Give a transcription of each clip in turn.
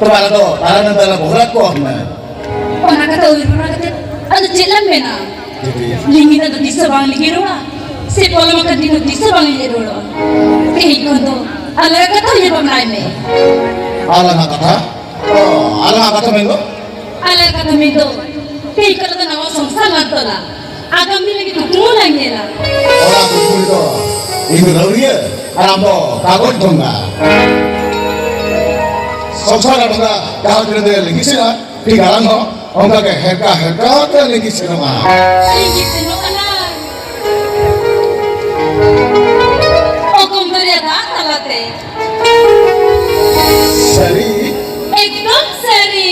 Kemana tuh? Tahanan dalam bohlat kok na? Pernah ketahui pernah ketahui. Ada jelam bena. Lingin ada di sebang ligiro na. Si pola makan di sebang ligiro na. Kehik kondo. Alah kata ye pemrai me. Alah kata? Oh, alah kata mendo? Alah kata mendo. Kehik kata nawa songsa lantola. Agam ni lagi tu lagi la. Orang tu itu. Ini rawia. Alam tu kagot dongga. संसार अपना कहाँ चले दे लिखी से ना ठीक आराम हो उनका के हेरका तो लिखी से ना लिखी से ना ओ कंपनी ada talate सरी एकदम सरी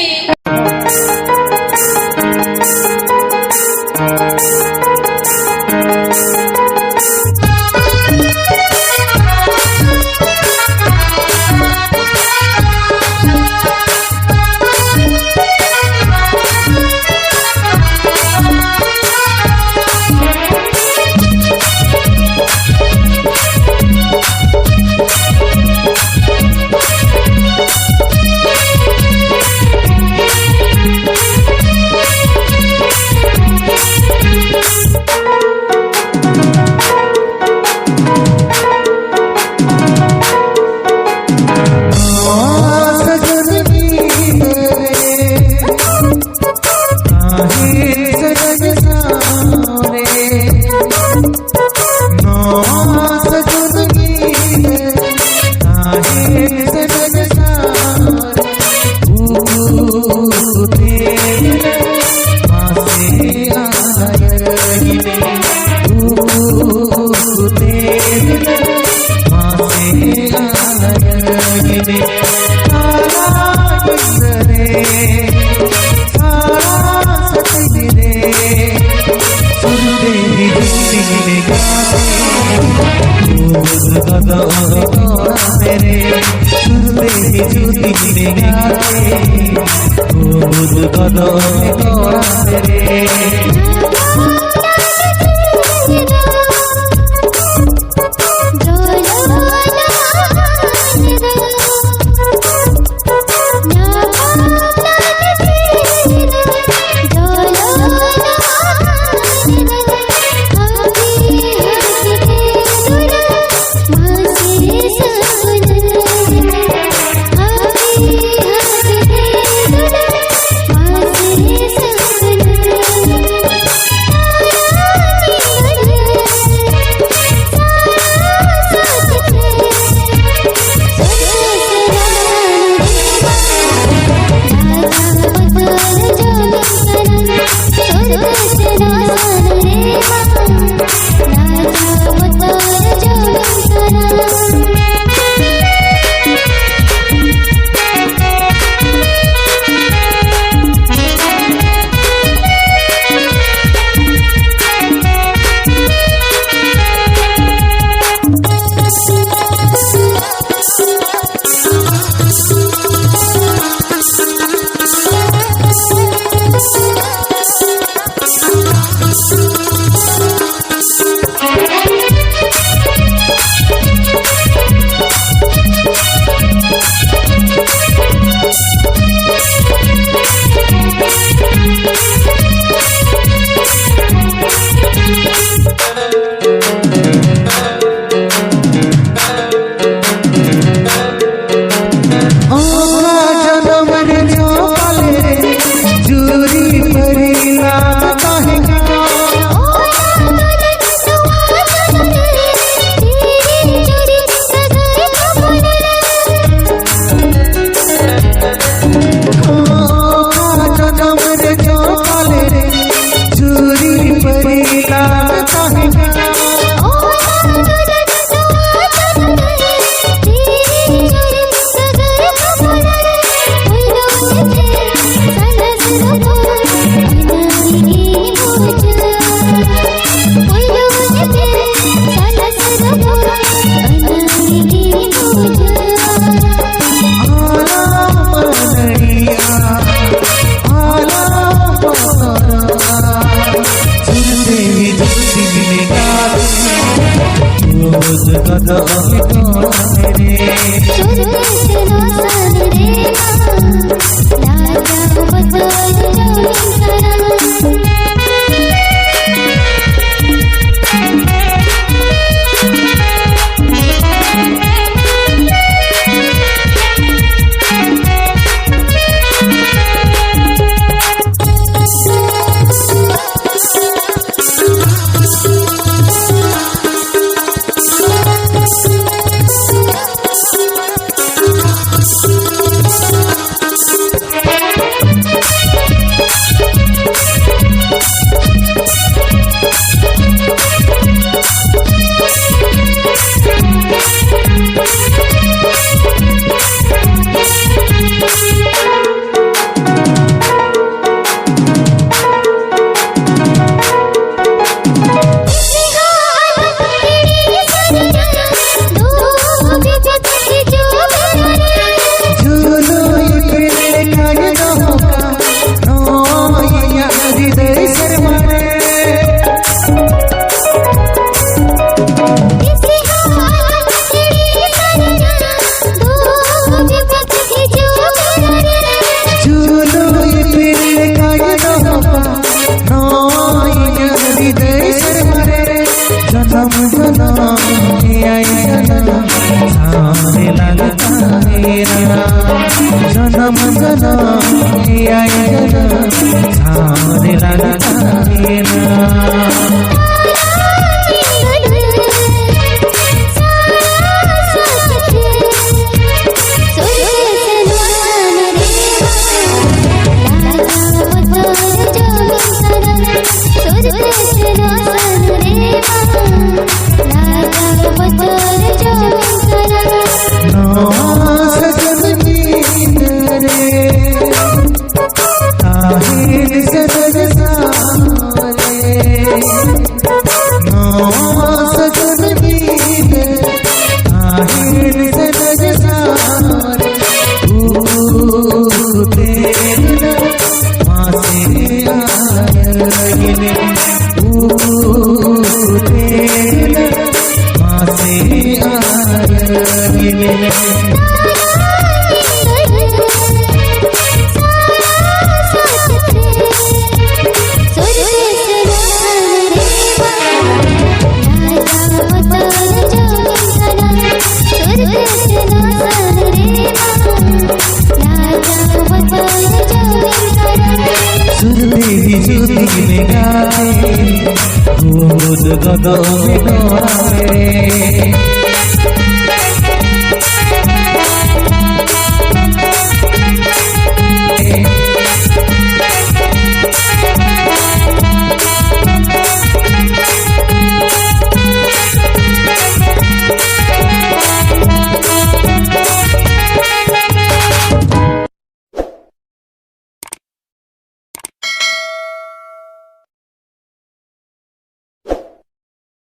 गदो में